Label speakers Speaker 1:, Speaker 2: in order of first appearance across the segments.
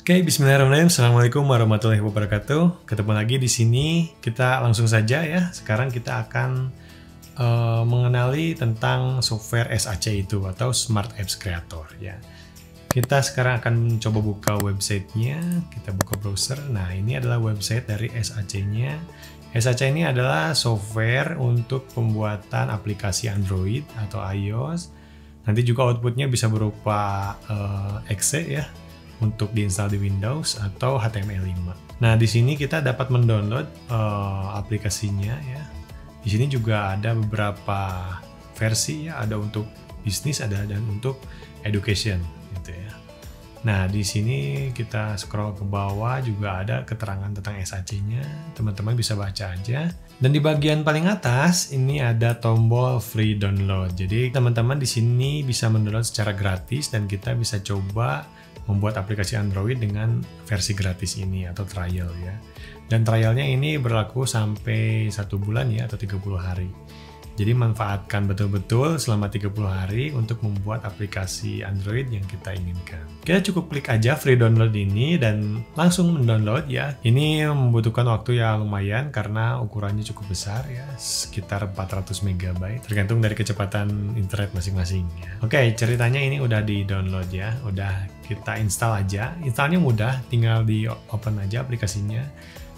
Speaker 1: Oke, bismillahirrahmanirrahim. Assalamualaikum warahmatullahi wabarakatuh. Ketemu lagi di sini. Kita langsung saja ya. Sekarang kita akan mengenali tentang software SAC itu atau Smart Apps Creator ya. Kita sekarang akan coba buka websitenya. Kita buka browser. Nah, ini adalah website dari SAC-nya. SAC ini adalah software untuk pembuatan aplikasi Android atau iOS. Nanti juga outputnya bisa berupa exe ya, untuk diinstal di Windows atau HTML5. Nah, di sini kita dapat mendownload aplikasinya ya. Di sini juga ada beberapa versi ya, ada untuk bisnis, ada dan untuk education gitu ya. Nah, di sini kita scroll ke bawah juga ada keterangan tentang SAC-nya. Teman-teman bisa baca aja. Dan di bagian paling atas ini ada tombol free download. Jadi teman-teman di sini bisa mendownload secara gratis dan kita bisa coba membuat aplikasi Android dengan versi gratis ini atau trial ya. Dan trialnya ini berlaku sampai 1 bulan ya atau 30 hari. Jadi manfaatkan betul-betul selama 30 hari untuk membuat aplikasi Android yang kita inginkan. Kita cukup klik aja free download ini dan langsung mendownload ya. Ini membutuhkan waktu yang lumayan karena ukurannya cukup besar ya, sekitar 400 MB, tergantung dari kecepatan internet masing-masing ya. Oke, ceritanya ini udah di download ya, udah kita install aja. Installnya mudah, tinggal di open aja aplikasinya.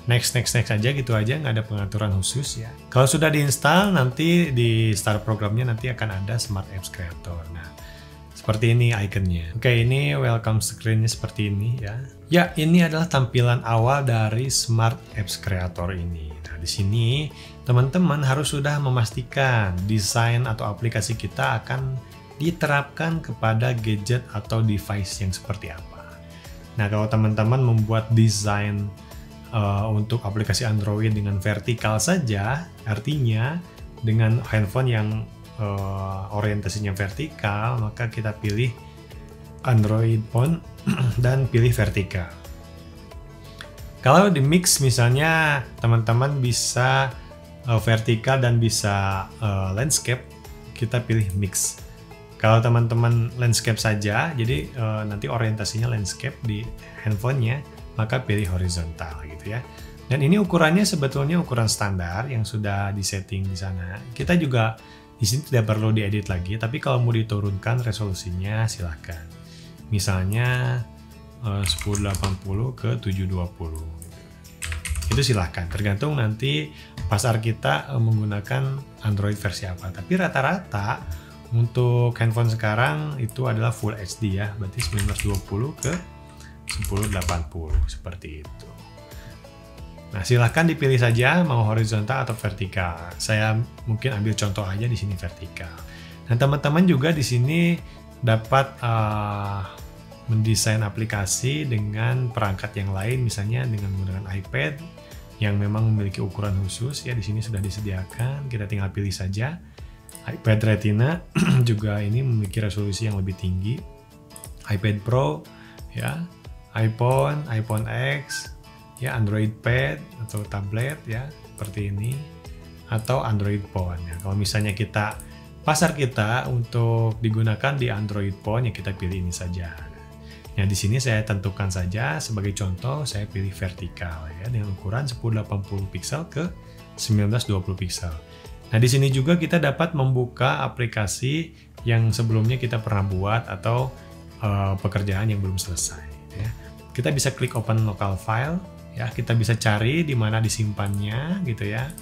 Speaker 1: Next aja gitu aja, nggak ada pengaturan khusus ya. Kalau sudah diinstal, nanti di start programnya nanti akan ada Smart Apps Creator. Nah, seperti ini ikonnya. Oke, ini welcome screen-nya seperti ini ya. Ya, ini adalah tampilan awal dari Smart Apps Creator ini. Nah, di sini teman-teman harus sudah memastikan desain atau aplikasi kita akan diterapkan kepada gadget atau device yang seperti apa. Nah, kalau teman-teman membuat desain untuk aplikasi Android dengan vertikal saja, artinya dengan handphone yang orientasinya vertikal, maka kita pilih Android phone dan pilih vertikal. Kalau di mix misalnya teman-teman bisa vertikal dan bisa landscape, kita pilih mix. Kalau teman-teman landscape saja, jadi nanti orientasinya landscape di handphonenya, maka pilih horizontal gitu ya. Dan ini ukurannya sebetulnya ukuran standar yang sudah disetting di sana. Kita juga di sini tidak perlu diedit lagi, tapi kalau mau diturunkan resolusinya silahkan. Misalnya 1080 ke 720. Itu silahkan, tergantung nanti pasar kita menggunakan Android versi apa. Tapi rata-rata untuk handphone sekarang itu adalah Full HD ya, berarti 1920 ke 1080 seperti itu. Nah, silahkan dipilih saja mau horizontal atau vertikal. Saya mungkin ambil contoh aja di sini vertikal. Nah, teman-teman juga di sini dapat mendesain aplikasi dengan perangkat yang lain, misalnya dengan menggunakan iPad yang memang memiliki ukuran khusus ya. Di sini sudah disediakan, kita tinggal pilih saja. iPad Retina juga ini memiliki resolusi yang lebih tinggi. iPad Pro ya, iPhone X, ya Android Pad atau tablet ya seperti ini, atau Android Phone ya. Kalau misalnya pasar kita untuk digunakan di Android Phone ya kita pilih ini saja. Nah, di sini saya tentukan saja sebagai contoh, saya pilih vertikal ya dengan ukuran 1080 pixel ke 1920 pixel. Nah, di sini juga kita dapat membuka aplikasi yang sebelumnya kita pernah buat atau pekerjaan yang belum selesai ya. Kita bisa klik open local file ya, kita bisa cari di mana disimpannya gitu ya.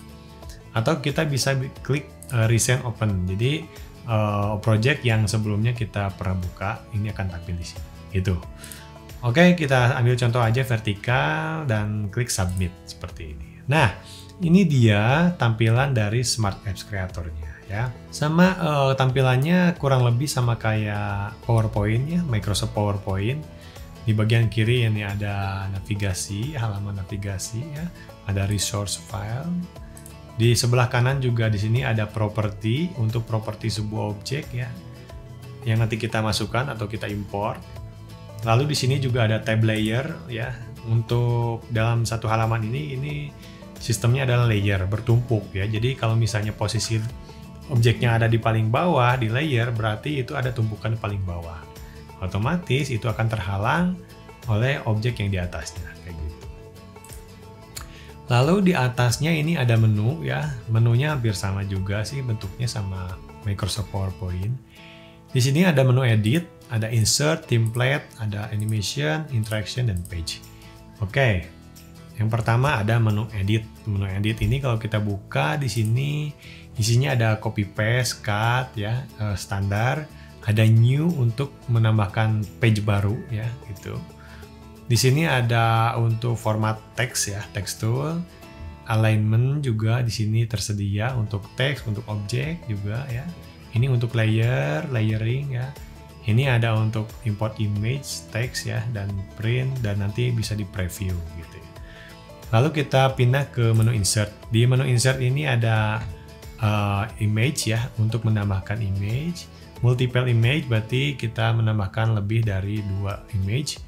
Speaker 1: Atau kita bisa klik recent open. Jadi project yang sebelumnya kita pernah buka ini akan tampil di sini. Gitu. Oke, kita ambil contoh aja vertikal dan klik submit seperti ini. Nah, ini dia tampilan dari Smart Apps Creator-nya ya. Sama tampilannya kurang lebih sama kayak PowerPoint ya, Microsoft PowerPoint. Di bagian kiri ini ada navigasi, halaman navigasi ya, ada resource file. Di sebelah kanan juga di sini ada properti untuk properti sebuah objek ya, yang nanti kita masukkan atau kita import. Lalu di sini juga ada tab layer ya. Untuk dalam satu halaman ini sistemnya adalah layer bertumpuk ya. Jadi kalau misalnya posisi objeknya ada di paling bawah di layer, berarti itu ada tumpukan di paling bawah. Otomatis itu akan terhalang oleh objek yang di atasnya kayak gitu. Lalu di atasnya ini ada menu ya, menunya hampir sama juga sih bentuknya sama Microsoft PowerPoint. Di sini ada menu edit, ada insert, template, ada animation, interaction, dan page. Oke, yang pertama ada menu edit. Menu edit ini kalau kita buka di sini isinya ada copy paste, cut ya, standar, ada new untuk menambahkan page baru ya gitu. Di sini ada untuk format teks ya, text tool, alignment juga di sini tersedia untuk teks, untuk objek juga ya. Ini untuk layer, layering ya. Ini ada untuk import image, teks ya, dan print, dan nanti bisa di preview gitu ya. Lalu kita pindah ke menu insert. Di menu insert ini ada image ya, untuk menambahkan image. Multiple image berarti kita menambahkan lebih dari 2 image.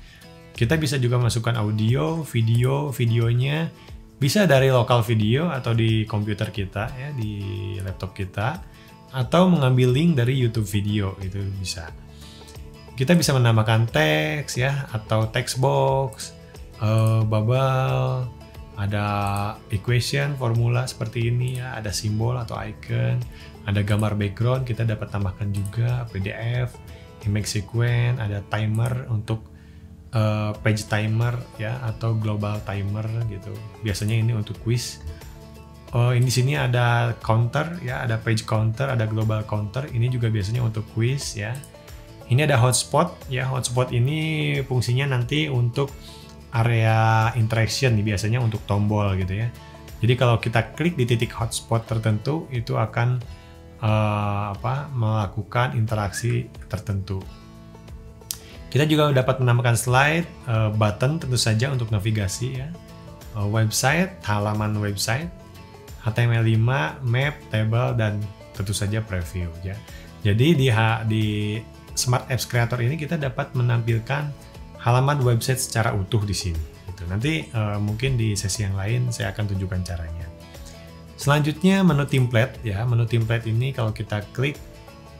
Speaker 1: Kita bisa juga masukkan audio, videonya bisa dari lokal video atau di komputer kita ya, di laptop kita, atau mengambil link dari YouTube video, itu bisa. Kita bisa menambahkan teks ya, atau text box, bubble, ada equation, formula seperti ini ya, ada simbol atau icon, ada gambar background, kita dapat tambahkan juga PDF, image sequence, ada timer untuk page timer ya, atau global timer gitu. Biasanya ini untuk quiz. Ini di sini ada counter ya, ada page counter, ada global counter. Ini juga biasanya untuk quiz ya. Ini ada hotspot ya. Hotspot ini fungsinya nanti untuk area interaction nih, biasanya untuk tombol gitu ya. Jadi kalau kita klik di titik hotspot tertentu itu akan melakukan interaksi tertentu. Kita juga dapat menambahkan slide, button tentu saja untuk navigasi ya, website, halaman website, HTML5, map, table, dan tentu saja preview ya. Jadi di Smart Apps Creator ini kita dapat menampilkan halaman website secara utuh di sini. Gitu. Nanti mungkin di sesi yang lain saya akan tunjukkan caranya. Selanjutnya menu template ya. Menu template ini kalau kita klik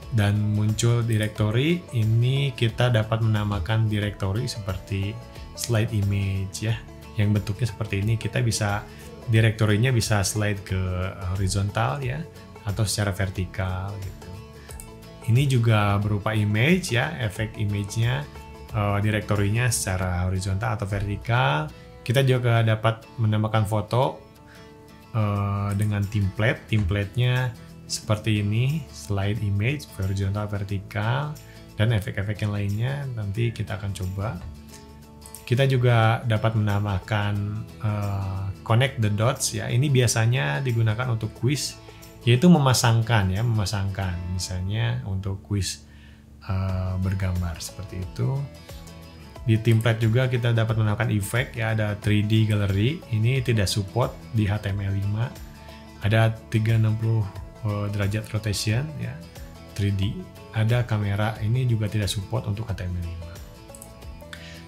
Speaker 1: dan muncul directory, ini kita dapat menamakan directory seperti slide image ya, yang bentuknya seperti ini. Kita bisa directory-nya bisa slide ke horizontal ya, atau secara vertikal gitu. Ini juga berupa image ya, efek image-nya, directory-nya secara horizontal atau vertikal. Kita juga dapat menambahkan foto dengan template-nya seperti ini, slide image, horizontal, vertikal, dan efek-efek yang lainnya nanti kita akan coba. Kita juga dapat menambahkan connect the dots ya. Ini biasanya digunakan untuk quiz, yaitu memasangkan ya, misalnya untuk quiz bergambar seperti itu. Di template juga kita dapat menambahkan efek ya, ada 3D gallery, ini tidak support di HTML5. Ada 360 derajat rotation ya, 3D. Ada kamera, ini juga tidak support untuk HTML5.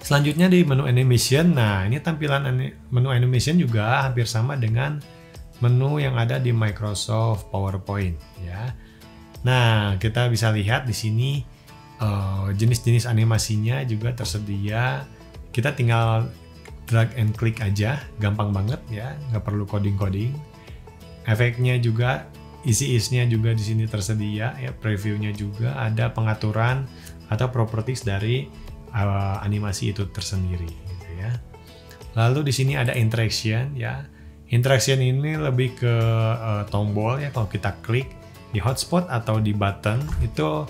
Speaker 1: Selanjutnya di menu animation. Nah, ini tampilan menu animation juga hampir sama dengan menu yang ada di Microsoft PowerPoint ya. Nah, kita bisa lihat di sini jenis-jenis animasinya juga tersedia. Kita tinggal drag and click aja, gampang banget ya, nggak perlu coding-coding. Efeknya juga, easy-ease-nya juga di sini tersedia ya, previewnya juga, ada pengaturan atau properties dari animasi itu tersendiri gitu ya. Lalu di sini ada interaction ya. Interaction ini lebih ke tombol ya, kalau kita klik di hotspot atau di button itu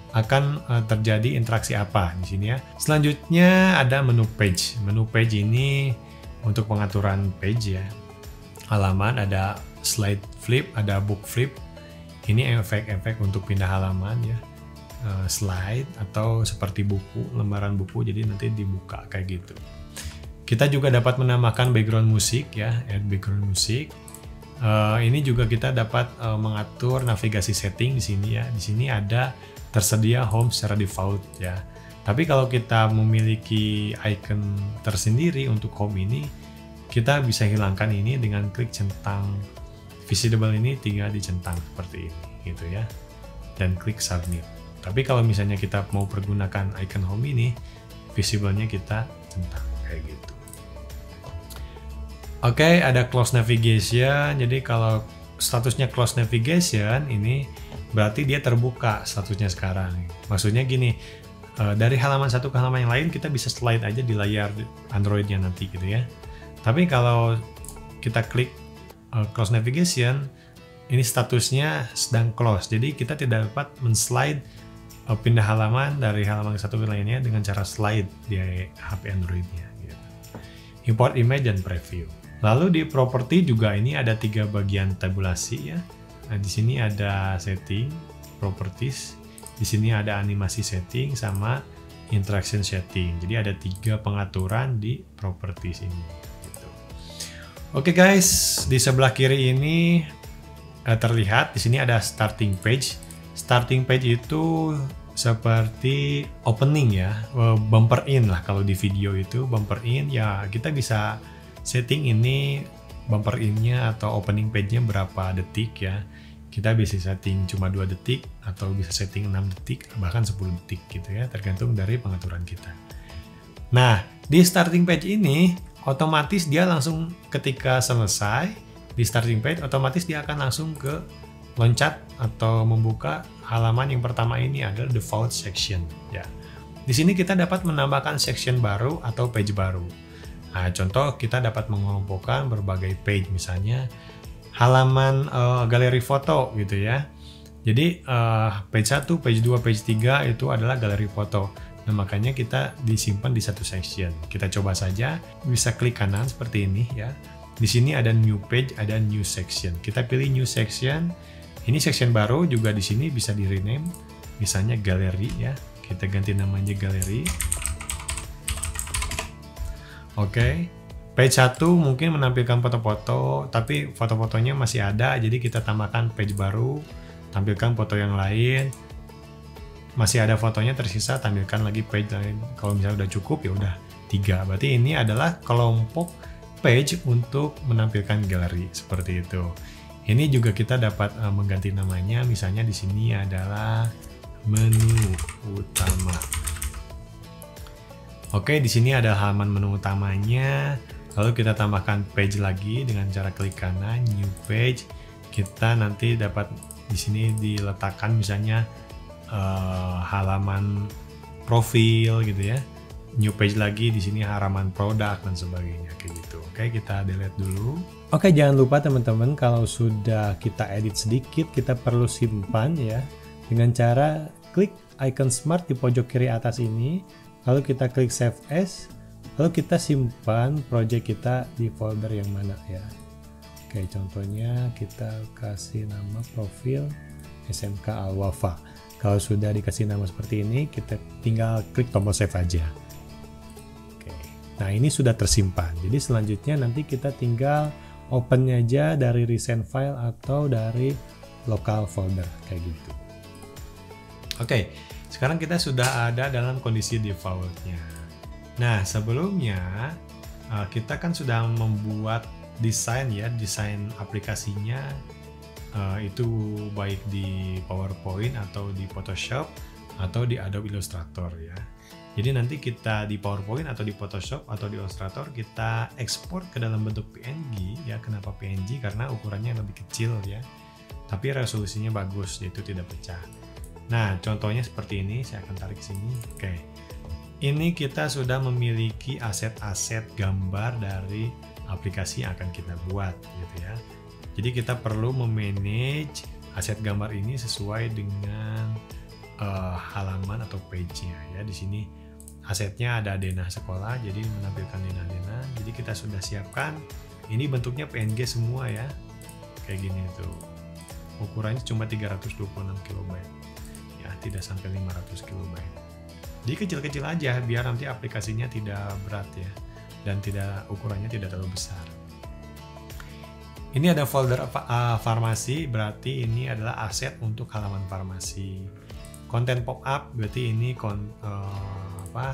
Speaker 1: akan terjadi interaksi apa di sini ya. Selanjutnya ada menu page. Menu page ini untuk pengaturan page ya. Halaman, ada slide flip, ada book flip. Ini efek-efek untuk pindah halaman ya. Slide atau seperti buku, lembaran buku, jadi nanti dibuka kayak gitu. Kita juga dapat menambahkan background musik ya, add background musik. Ini juga kita dapat mengatur navigasi setting di sini ya. Di sini ada tersedia home secara default ya. Tapi kalau kita memiliki icon tersendiri untuk home ini, kita bisa hilangkan ini dengan klik centang visible ini, tinggal dicentang seperti ini gitu ya, dan klik submit. Tapi kalau misalnya kita mau pergunakan icon home ini, visible-nya kita centang kayak gitu. Oke, ada close navigation. Jadi kalau statusnya close navigation ini berarti dia terbuka statusnya sekarang. Maksudnya gini, dari halaman satu ke halaman yang lain kita bisa slide aja di layar Androidnya nanti gitu ya. Tapi kalau kita klik close navigation, ini statusnya sedang close. Jadi kita tidak dapat men-slide pindah halaman dari halaman satu ke lainnya dengan cara slide di HP Androidnya. Gitu. Import image dan preview. Lalu di properti juga ini ada 3 bagian tabulasi ya. Nah, di sini ada setting, properties, di sini ada animasi setting sama interaction setting. Jadi ada 3 pengaturan di properties ini. Gitu. Oke guys, di sebelah kiri ini terlihat di sini ada starting page. Starting page itu seperti opening ya, bumper in lah kalau di video itu bumper in ya, kita bisa setting ini bumper in-nya atau opening page-nya berapa detik ya. Kita bisa setting cuma 2 detik atau bisa setting 6 detik bahkan 10 detik gitu ya, tergantung dari pengaturan kita. Nah, di starting page ini otomatis dia langsung ketika selesai di starting page otomatis dia akan langsung ke loncat atau membuka halaman yang pertama ini adalah default section ya. Di sini kita dapat menambahkan section baru atau page baru. Nah, contoh kita dapat mengelompokkan berbagai page, misalnya halaman galeri foto gitu ya. Jadi page 1, page 2, page 3 itu adalah galeri foto. Nah, makanya kita disimpan di satu section. Kita coba saja, bisa klik kanan seperti ini ya. Di sini ada new page, ada new section. Kita pilih new section. Ini section baru juga di sini bisa di rename, misalnya galeri ya. Kita ganti namanya galeri. Oke, page 1 mungkin menampilkan foto-foto, tapi foto-fotonya masih ada, jadi kita tambahkan page baru, tampilkan foto yang lain. Masih ada fotonya tersisa, tampilkan lagi page lain. Kalau misalnya udah cukup ya udah 3. Berarti ini adalah kelompok page untuk menampilkan galeri seperti itu. Ini juga kita dapat mengganti namanya, misalnya di sini adalah menu utama. Oke, di sini ada halaman menu utamanya. Lalu kita tambahkan page lagi dengan cara klik kanan, new page. Kita nanti dapat di sini diletakkan misalnya halaman profil gitu ya. New page lagi di sini halaman produk dan sebagainya kayak gitu. Oke, kita delete dulu. Oke, jangan lupa teman-teman kalau sudah kita edit sedikit, kita perlu simpan ya dengan cara klik icon smart di pojok kiri atas ini. Lalu kita klik save as, lalu kita simpan project kita di folder yang mana ya. Oke, contohnya kita kasih nama profil SMK Al-Wafa. Kalau sudah dikasih nama seperti ini, kita tinggal klik tombol save aja. Oke, nah ini sudah tersimpan. Jadi selanjutnya nanti kita tinggal open aja dari recent file atau dari local folder kayak gitu. Oke. Sekarang kita sudah ada dalam kondisi defaultnya. Nah, sebelumnya kita kan sudah membuat desain ya, desain aplikasinya itu baik di PowerPoint atau di Photoshop atau di Adobe Illustrator ya. Jadi nanti kita di PowerPoint atau di Photoshop atau di Illustrator kita ekspor ke dalam bentuk PNG ya. Kenapa PNG? Karena ukurannya lebih kecil ya. Tapi resolusinya bagus, yaitu tidak pecah. Nah, contohnya seperti ini, saya akan tarik sini. Oke. Ini kita sudah memiliki aset-aset gambar dari aplikasi yang akan kita buat gitu ya. Jadi kita perlu memanage aset gambar ini sesuai dengan halaman atau page-nya ya. Di sini asetnya ada denah sekolah, jadi menampilkan denah-denah. Jadi kita sudah siapkan. Ini bentuknya PNG semua ya. Kayak gini tuh. Ukurannya cuma 326 KB. Tidak sampai 500 KB. Jadi kecil-kecil aja biar nanti aplikasinya tidak berat ya dan tidak ukurannya tidak terlalu besar. Ini ada folder farmasi, berarti ini adalah aset untuk halaman farmasi. Konten pop-up berarti ini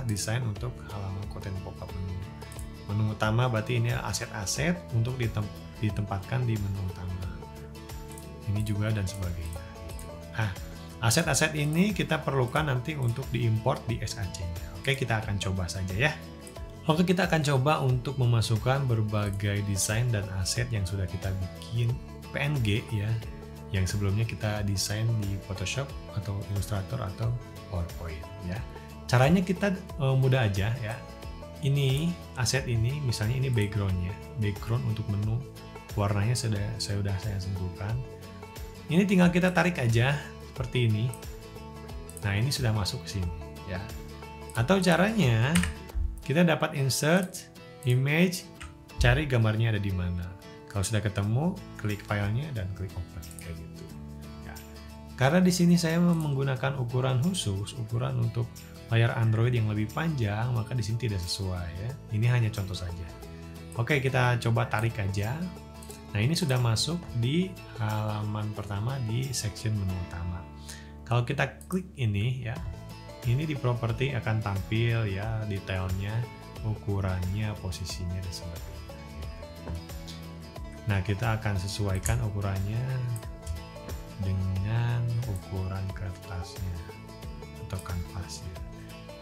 Speaker 1: desain untuk halaman konten pop-up menu. Menu utama berarti ini aset-aset untuk ditempatkan di menu utama. Ini juga dan sebagainya. Nah, aset-aset ini kita perlukan nanti untuk diimport di SAC-nya. Oke, kita akan coba saja ya. Oke, kita akan coba untuk memasukkan berbagai desain dan aset yang sudah kita bikin PNG ya, yang sebelumnya kita desain di Photoshop atau Illustrator atau PowerPoint ya. Caranya kita mudah aja ya. Ini aset ini, misalnya ini backgroundnya, background untuk menu warnanya sudah saya sentuhkan. Ini tinggal kita tarik aja seperti ini. Nah, ini sudah masuk ke sini ya. Atau caranya kita dapat insert image, cari gambarnya ada di mana. Kalau sudah ketemu, klik filenya dan klik open kayak gitu. Ya. Karena di sini saya menggunakan ukuran khusus, ukuran untuk layar Android yang lebih panjang, maka di sini tidak sesuai ya. Ini hanya contoh saja. Oke, kita coba tarik aja. Nah, ini sudah masuk di halaman pertama di section menu utama. Kalau kita klik ini ya, ini di properti akan tampil ya detailnya, ukurannya, posisinya dan sebagainya. Nah, kita akan sesuaikan ukurannya dengan ukuran kertasnya atau kanvasnya.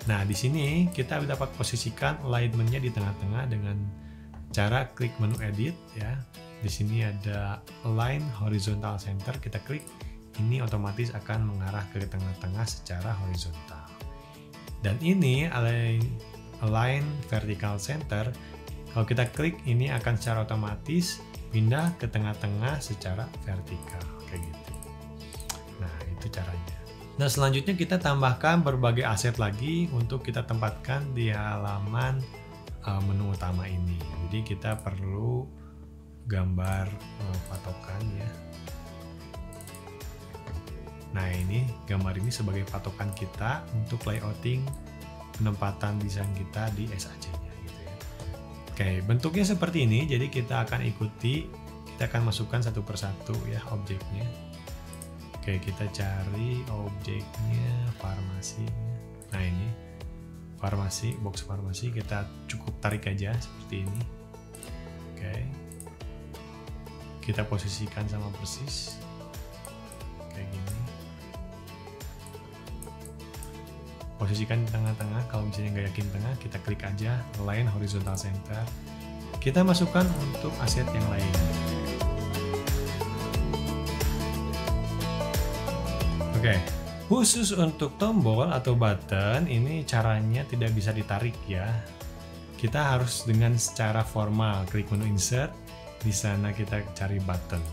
Speaker 1: Nah, di sini kita dapat posisikan alignment-nya di tengah-tengah dengan cara klik menu edit ya. Di sini ada align horizontal center, kita klik, ini otomatis akan mengarah ke tengah-tengah secara horizontal. Dan ini align vertical center, kalau kita klik ini akan secara otomatis pindah ke tengah-tengah secara vertikal kayak gitu. Nah, itu caranya. Nah, selanjutnya kita tambahkan berbagai aset lagi untuk kita tempatkan di halaman menu utama ini. Jadi kita perlu gambar patokan ya. Nah, ini gambar ini sebagai patokan kita untuk layouting penempatan desain kita di SAC-nya gitu ya. Oke, bentuknya seperti ini. Jadi kita akan ikuti, kita akan masukkan satu persatu ya objeknya. Oke, kita cari objeknya farmasi. Nah, ini farmasi, box farmasi, kita cukup tarik aja seperti ini. Oke. Kita posisikan sama persis kayak gini. Posisikan di tengah-tengah. Kalau misalnya nggak yakin tengah, kita klik aja align horizontal center. Kita masukkan untuk aset yang lain. Oke, khusus untuk tombol atau button ini caranya tidak bisa ditarik ya. Kita harus dengan secara formal klik menu insert. Di sana kita cari button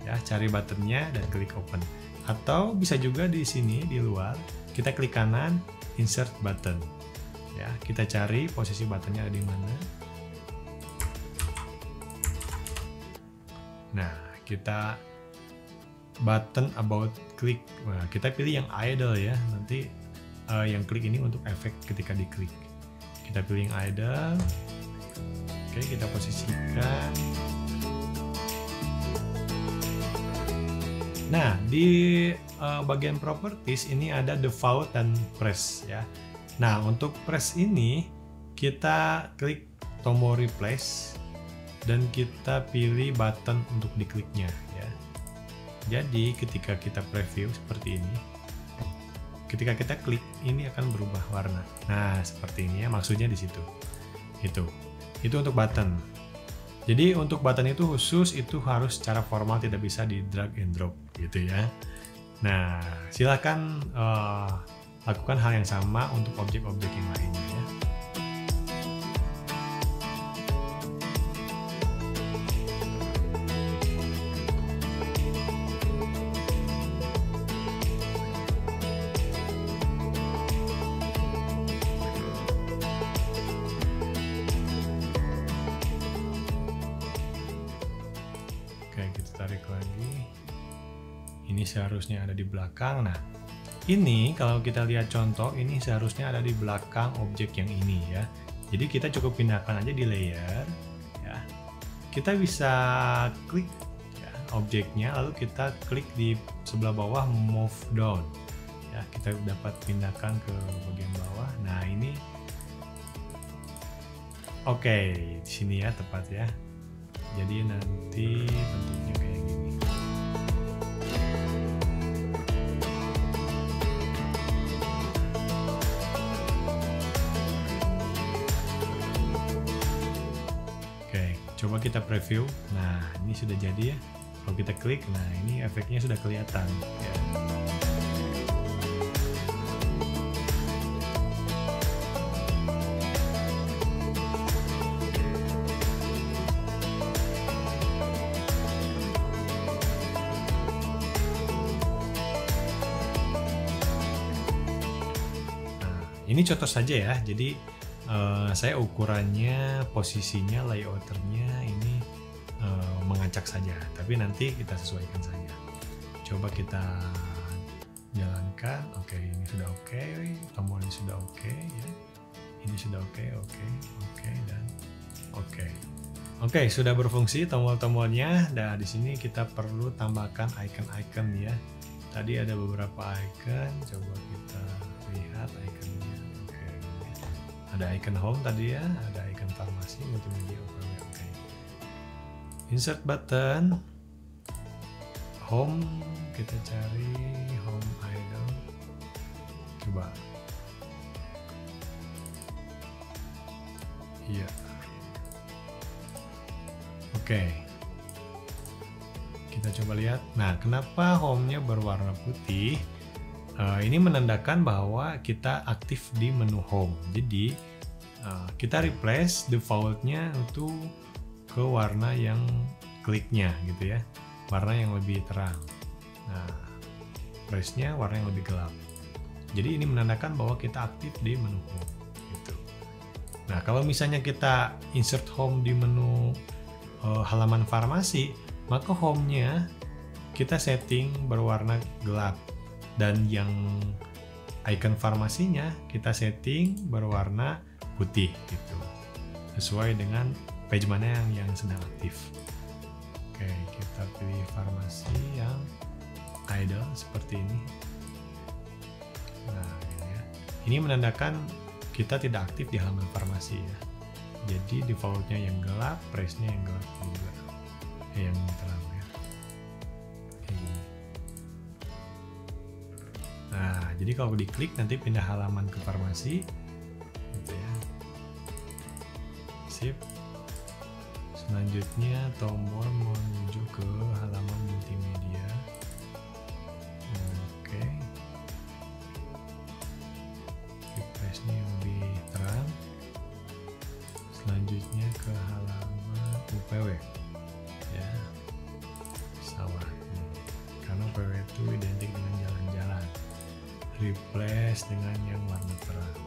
Speaker 1: ya, cari buttonnya dan klik open. Atau bisa juga di sini di luar kita klik kanan, insert button ya, kita cari posisi buttonnya ada di mana. Nah, kita button about click, nah, kita pilih yang idle ya, nanti yang klik ini untuk efek ketika diklik. Kita pilih yang idle. Oke, kita posisikan. Nah, di bagian properties ini ada default dan press ya. Nah, untuk press ini kita klik tombol replace dan kita pilih button untuk dikliknya ya. Jadi ketika kita preview seperti ini, ketika kita klik ini akan berubah warna. Nah, seperti ini ya, maksudnya di situ. Itu untuk button. Jadi untuk button itu khusus, itu harus secara formal, tidak bisa di drag and drop gitu ya. Nah, silahkan lakukan hal yang sama untuk objek-objek yang lainnya ya. Oke, kita tarik lagi. Ini seharusnya ada di belakang. Nah, ini kalau kita lihat contoh, ini seharusnya ada di belakang objek yang ini ya. Jadi kita cukup pindahkan aja di layer ya. Kita bisa klik ya, objeknya, lalu kita klik di sebelah bawah move down ya. Kita dapat pindahkan ke bagian bawah. Nah, ini oke, di sini ya tepat ya. Jadi nanti bentuknya kayak gini. kita preview. Nah, ini sudah jadi ya. Kalau kita klik, nah ini efeknya sudah kelihatan ya. Ini contoh saja ya, jadi saya ukurannya, posisinya, layouternya ini mengacak saja, tapi nanti kita sesuaikan saja. Coba kita jalankan. Oke, ini sudah oke, tombol ini sudah oke ya, ini sudah oke, dan oke. Oke, sudah berfungsi tombol-tombolnya. Dan di sini kita perlu tambahkan icon-icon ya. Tadi ada beberapa icon, coba kita lihat iconnya. Oke. Ada icon home tadi ya, ada icon farmasi, multimedia, oke. Insert button, home, kita cari home idol. Coba. Iya. Oke. Kita coba lihat. Nah, kenapa home-nya berwarna putih? Ini menandakan bahwa kita aktif di menu home. Jadi kita replace default-nya itu ke warna yang kliknya gitu ya, warna yang lebih terang. Nah, price-nya warna yang lebih gelap. Jadi ini menandakan bahwa kita aktif di menu home gitu. Nah, kalau misalnya kita insert home di menu halaman farmasi, maka home-nya kita setting berwarna gelap. Dan yang icon farmasinya kita setting berwarna putih gitu, sesuai dengan page mana yang sedang aktif. Oke, kita pilih farmasi yang idle seperti ini. Nah, ini ya. Ini menandakan kita tidak aktif di halaman farmasi ya. Jadi defaultnya yang gelap, price-nya yang gelap juga, yang terang ya. Nah, jadi kalau diklik nanti pindah halaman ke farmasi gitu ya. Sip. Selanjutnya tombol menuju ke halaman multimedia. Oke. Refresh-nya yang lebih terang. Selanjutnya ke halaman UPW ya, sawah, karena UPW itu identik dengan jalan-jalan. Replace dengan yang warna terang.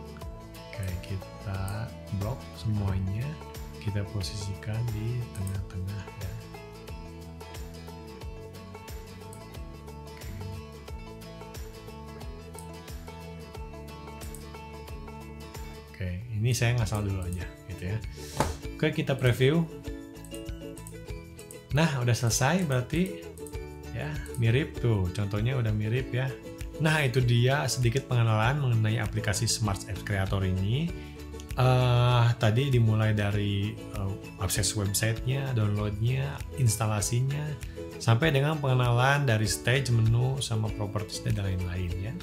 Speaker 1: Oke, kita blok semuanya, kita posisikan di tengah-tengah ya. Oke, ini saya ngasal dulu aja gitu ya. Oke, kita preview. Nah, udah selesai berarti ya, mirip tuh, contohnya udah mirip ya. Nah, itu dia sedikit pengenalan mengenai aplikasi Smart Apps Creator ini. Tadi dimulai dari akses websitenya, downloadnya, instalasinya, sampai dengan pengenalan dari stage, menu, sama properties dan lain-lain ya.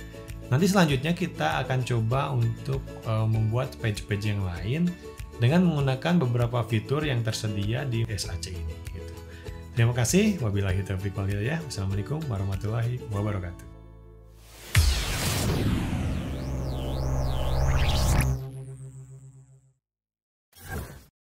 Speaker 1: Nanti selanjutnya kita akan coba untuk membuat page-page yang lain dengan menggunakan beberapa fitur yang tersedia di SAC ini. Gitu. Terima kasih. Wabillahi taufiq wal hidayah. Wassalamualaikum warahmatullahi wabarakatuh.